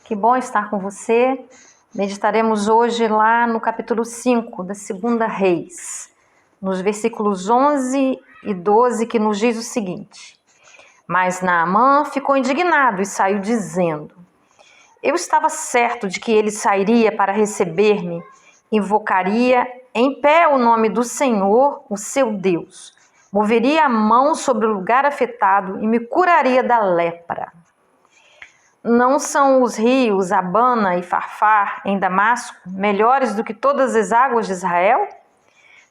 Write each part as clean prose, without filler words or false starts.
Que bom estar com você. Meditaremos hoje lá no capítulo 5 da Segunda Reis, nos versículos 11 e 12, que nos diz o seguinte: Mas Naamã ficou indignado e saiu dizendo: Eu estava certo de que ele sairia para receber-me, invocaria em pé o nome do Senhor, o seu Deus, moveria a mão sobre o lugar afetado e me curaria da lepra. Não são os rios Abana e Farfar em Damasco melhores do que todas as águas de Israel?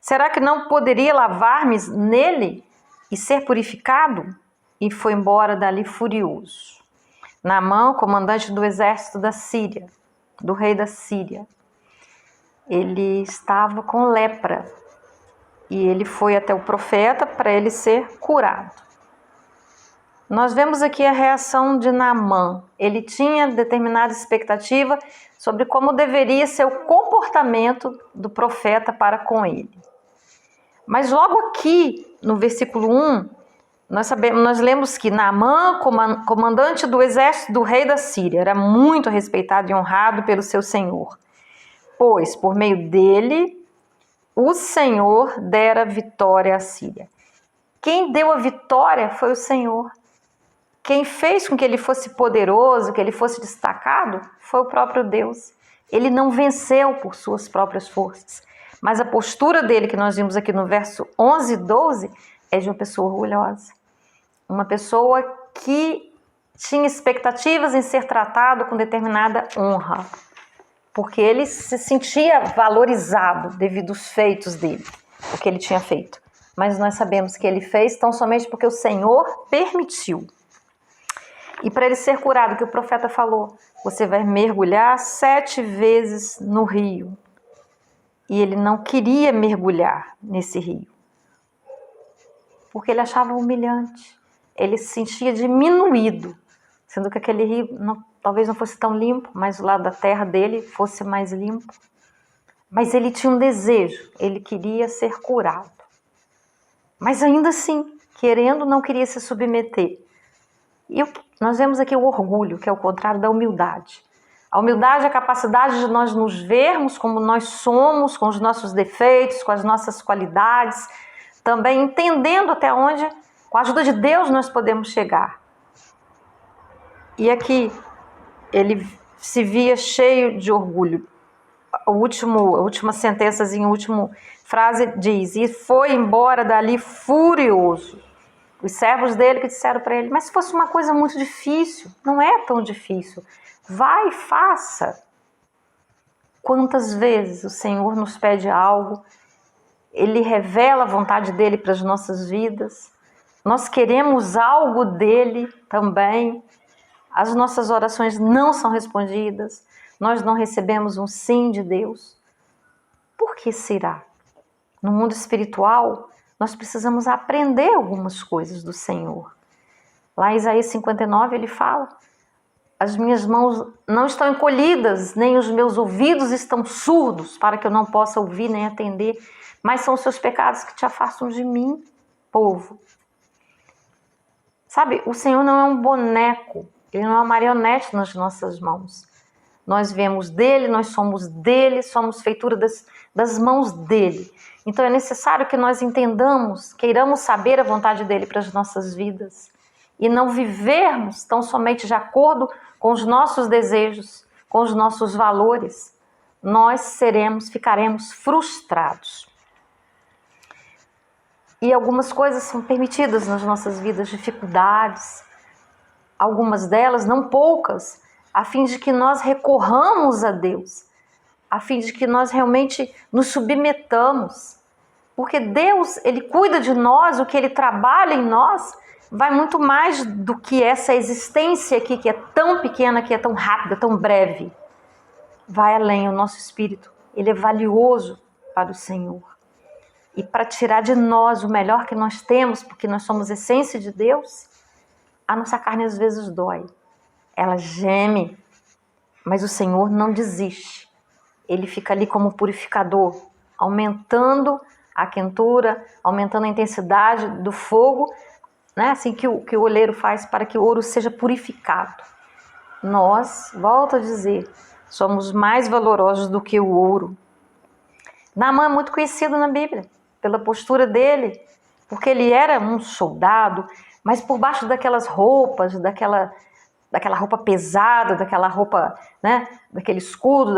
Será que não poderia lavar-me nele e ser purificado? E foi embora dali furioso. Naamã, comandante do exército da Síria, do rei da Síria, ele estava com lepra e ele foi até o profeta para ele ser curado. Nós vemos aqui a reação de Naamã. Ele tinha determinada expectativa sobre como deveria ser o comportamento do profeta para com ele. Mas logo aqui, no versículo 1, nós lemos que Naamã, comandante do exército do rei da Síria, era muito respeitado e honrado pelo seu senhor, pois por meio dele o Senhor dera vitória à Síria. Quem deu a vitória foi o Senhor. Quem fez com que ele fosse poderoso, que ele fosse destacado, foi o próprio Deus. Ele não venceu por suas próprias forças. Mas a postura dele, que nós vimos aqui no verso 11 e 12, é de uma pessoa orgulhosa. Uma pessoa que tinha expectativas em ser tratado com determinada honra. Porque ele se sentia valorizado devido aos feitos dele, o que ele tinha feito. Mas nós sabemos que ele fez tão somente porque o Senhor permitiu. E para ele ser curado, que o profeta falou, você vai mergulhar 7 vezes no rio. E ele não queria mergulhar nesse rio, porque ele achava humilhante. Ele se sentia diminuído, sendo que aquele rio talvez não fosse tão limpo, mas o lado da terra dele fosse mais limpo. Mas ele tinha um desejo, ele queria ser curado. Mas ainda assim, querendo, não queria se submeter. E nós vemos aqui o orgulho, que é o contrário da humildade. A humildade é a capacidade de nós nos vermos como nós somos, com os nossos defeitos, com as nossas qualidades, também entendendo até onde, com a ajuda de Deus, nós podemos chegar. E aqui, ele se via cheio de orgulho. A última sentençazinha, a última frase diz, e foi embora dali furioso. Os servos dele que disseram para ele, mas se fosse uma coisa muito difícil, não é tão difícil. Vai e faça. Quantas vezes o Senhor nos pede algo, Ele revela a vontade dele para as nossas vidas. Nós queremos algo dele também. As nossas orações não são respondidas. Nós não recebemos um sim de Deus. Por que será? No mundo espiritual, nós precisamos aprender algumas coisas do Senhor. Lá em Isaías 59 ele fala, as minhas mãos não estão encolhidas, nem os meus ouvidos estão surdos, para que eu não possa ouvir nem atender, mas são os seus pecados que te afastam de mim, povo. Sabe, o Senhor não é um boneco, Ele não é uma marionete nas nossas mãos. Nós vemos dele, nós somos dele, somos feitura das mãos dele. Então é necessário que nós entendamos, queiramos saber a vontade dele para as nossas vidas e não vivermos tão somente de acordo com os nossos desejos, com os nossos valores. Nós ficaremos frustrados. E algumas coisas são permitidas nas nossas vidas, dificuldades, algumas delas, não poucas, a fim de que nós recorramos a Deus, a fim de que nós realmente nos submetamos. Porque Deus, Ele cuida de nós, o que Ele trabalha em nós, vai muito mais do que essa existência aqui, que é tão pequena, que é tão rápida, tão breve. Vai além, o nosso espírito, ele é valioso para o Senhor. E para tirar de nós o melhor que nós temos, porque nós somos essência de Deus, a nossa carne às vezes dói. Ela geme, mas o Senhor não desiste. Ele fica ali como purificador, aumentando a quentura, aumentando a intensidade do fogo, né? Assim que o oleiro faz para que o ouro seja purificado. nós, volto a dizer, somos mais valorosos do que o ouro. Naamã é muito conhecido na Bíblia, pela postura dele, porque ele era um soldado, mas por baixo daquelas roupas, daquela roupa pesada, daquela roupa, né, daquele escudo,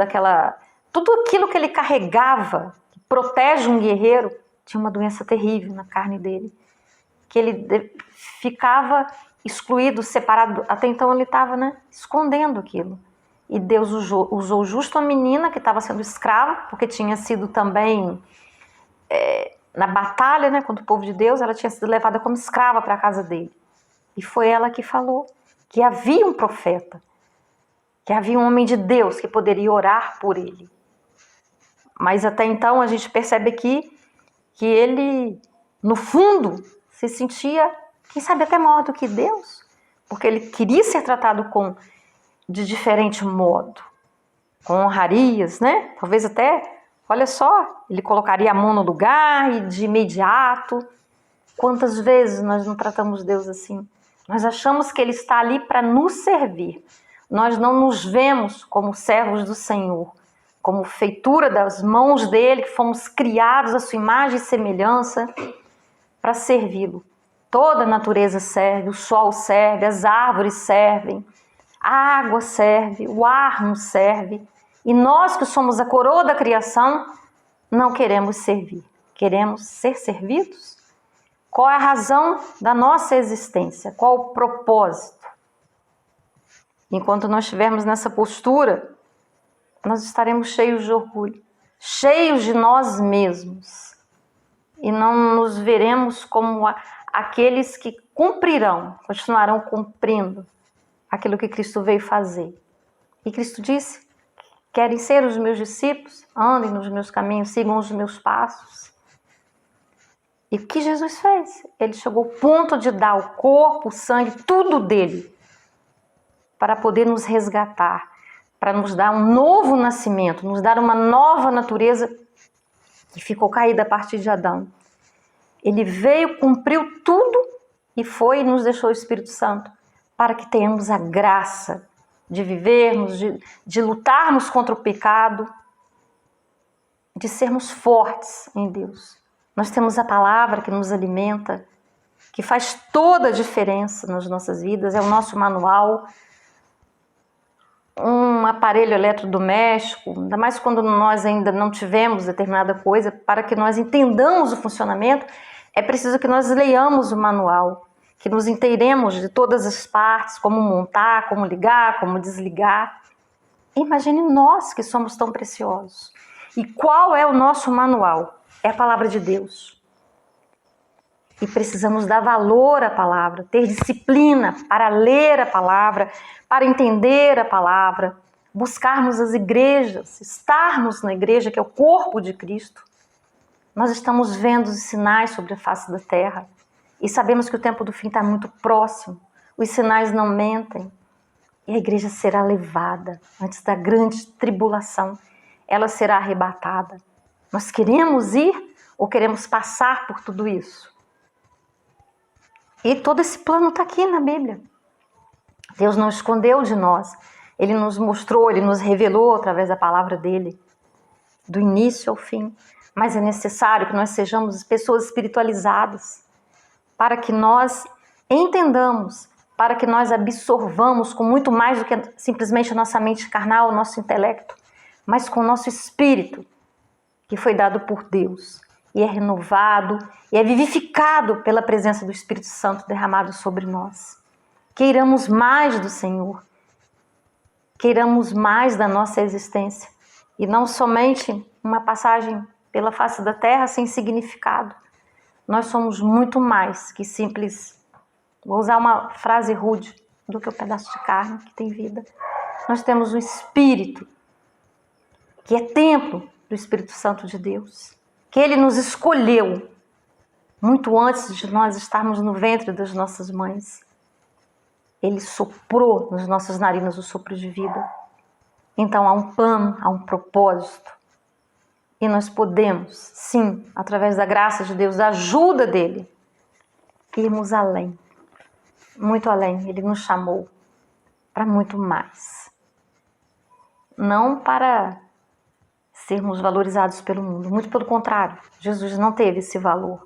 tudo aquilo que ele carregava, que protege um guerreiro, tinha uma doença terrível na carne dele, que ele ficava excluído, separado. Até então ele estava, né, escondendo aquilo. E Deus usou justo a menina que estava sendo escrava, porque tinha sido também na batalha, né, contra o povo de Deus, ela tinha sido levada como escrava para a casa dele. E foi ela que falou que havia um profeta, que havia um homem de Deus que poderia orar por ele. Mas até então a gente percebe aqui que ele, no fundo, se sentia, quem sabe, até maior do que Deus, porque ele queria ser tratado de diferente modo, com honrarias, né? Talvez até, olha só, ele colocaria a mão no lugar e de imediato. Quantas vezes nós não tratamos Deus assim? Nós achamos que Ele está ali para nos servir. Nós não nos vemos como servos do Senhor, como feitura das mãos dEle, que fomos criados à sua imagem e semelhança para servi-lo. Toda a natureza serve, o sol serve, as árvores servem, a água serve, o ar nos serve. E nós que somos a coroa da criação, não queremos servir, queremos ser servidos? Qual é a razão da nossa existência? Qual o propósito? Enquanto nós estivermos nessa postura, nós estaremos cheios de orgulho, cheios de nós mesmos. E não nos veremos como aqueles que continuarão cumprindo aquilo que Cristo veio fazer. E Cristo disse: querem ser os meus discípulos? Andem nos meus caminhos, sigam os meus passos. E o que Jesus fez? Ele chegou ao ponto de dar o corpo, o sangue, tudo dele, para poder nos resgatar, para nos dar um novo nascimento, nos dar uma nova natureza que ficou caída a partir de Adão. Ele veio, cumpriu tudo e foi e nos deixou o Espírito Santo para que tenhamos a graça de vivermos, de lutarmos contra o pecado, de sermos fortes em Deus. Nós temos a palavra que nos alimenta, que faz toda a diferença nas nossas vidas, é o nosso manual, um aparelho eletrodoméstico, ainda mais quando nós ainda não tivemos determinada coisa, para que nós entendamos o funcionamento, é preciso que nós leiamos o manual, que nos inteiremos de todas as partes, como montar, como ligar, como desligar. Imagine nós que somos tão preciosos. E qual é o nosso manual? É a palavra de Deus. E precisamos dar valor à palavra, ter disciplina para ler a palavra, para entender a palavra, buscarmos as igrejas, estarmos na igreja, que é o corpo de Cristo. Nós estamos vendo os sinais sobre a face da terra e sabemos que o tempo do fim está muito próximo. Os sinais não mentem e a igreja será levada antes da grande tribulação. Ela será arrebatada. Nós queremos ir ou queremos passar por tudo isso? E todo esse plano está aqui na Bíblia. Deus não escondeu de nós. Ele nos mostrou, Ele nos revelou através da palavra dEle, do início ao fim. Mas é necessário que nós sejamos pessoas espiritualizadas, para que nós entendamos, para que nós absorvamos com muito mais do que simplesmente a nossa mente carnal, o nosso intelecto, mas com o nosso espírito, que foi dado por Deus, e é renovado, e é vivificado pela presença do Espírito Santo derramado sobre nós. Queiramos mais do Senhor, queiramos mais da nossa existência, e não somente uma passagem pela face da terra sem significado. Nós somos muito mais que simples, vou usar uma frase rude, do que um pedaço de carne que tem vida. Nós temos um Espírito, que é templo do Espírito Santo de Deus, que Ele nos escolheu muito antes de nós estarmos no ventre das nossas mães. Ele soprou nas nossas narinas o sopro de vida. Então há um plano, há um propósito. E nós podemos, sim, através da graça de Deus, da ajuda dEle, irmos além, muito além. Ele nos chamou para muito mais. Não para sermos valorizados pelo mundo, muito pelo contrário. Jesus não teve esse valor.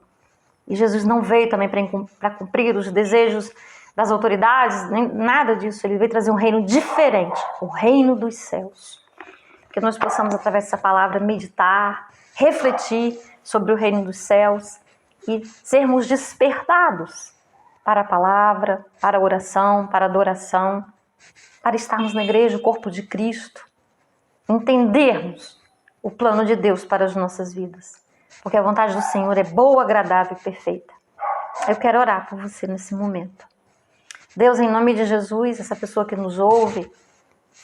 E Jesus não veio também para cumprir os desejos das autoridades, nem nada disso. Ele veio trazer um reino diferente, o reino dos céus. Que nós possamos, através dessa palavra, meditar, refletir sobre o reino dos céus e sermos despertados para a palavra, para a oração, para a adoração, para estarmos na igreja, o corpo de Cristo, entendermos o plano de Deus para as nossas vidas. Porque a vontade do Senhor é boa, agradável e perfeita. Eu quero orar por você nesse momento. Deus, em nome de Jesus, essa pessoa que nos ouve,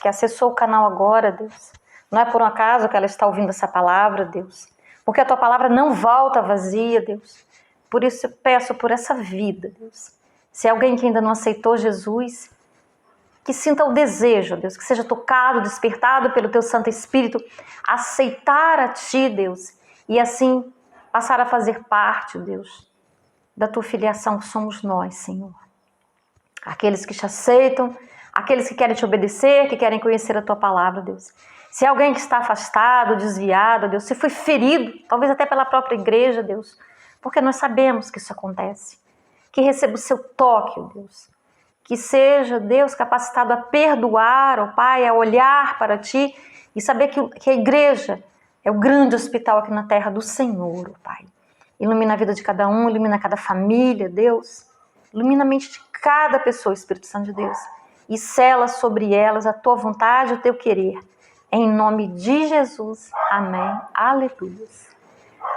que acessou o canal agora, Deus, não é por um acaso que ela está ouvindo essa palavra, Deus, porque a tua palavra não volta vazia, Deus. Por isso eu peço por essa vida, Deus. Se é alguém que ainda não aceitou Jesus, que sinta o desejo, Deus, que seja tocado, despertado pelo teu Santo Espírito, aceitar a ti, Deus, e assim passar a fazer parte, Deus, da tua filiação que somos nós, Senhor. Aqueles que te aceitam, aqueles que querem te obedecer, que querem conhecer a tua palavra, Deus. Se é alguém que está afastado, desviado, Deus, se foi ferido, talvez até pela própria igreja, Deus, porque nós sabemos que isso acontece. Que receba o seu toque, Deus. Que seja, Deus, capacitado a perdoar, ó Pai, a olhar para ti e saber que a igreja é o grande hospital aqui na terra do Senhor, ó Pai. Ilumina a vida de cada um, ilumina cada família, Deus. Ilumina a mente de cada pessoa, Espírito Santo de Deus. E sela sobre elas a tua vontade e o teu querer. Em nome de Jesus. Amém. Aleluia.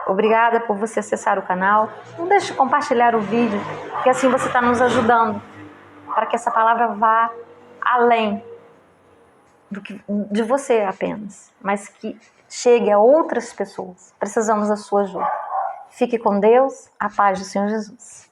Obrigada por você acessar o canal. Não deixe de compartilhar o vídeo, porque assim você está nos ajudando para que essa palavra vá além de você apenas, mas que chegue a outras pessoas. Precisamos da sua ajuda. Fique com Deus. A paz do Senhor Jesus.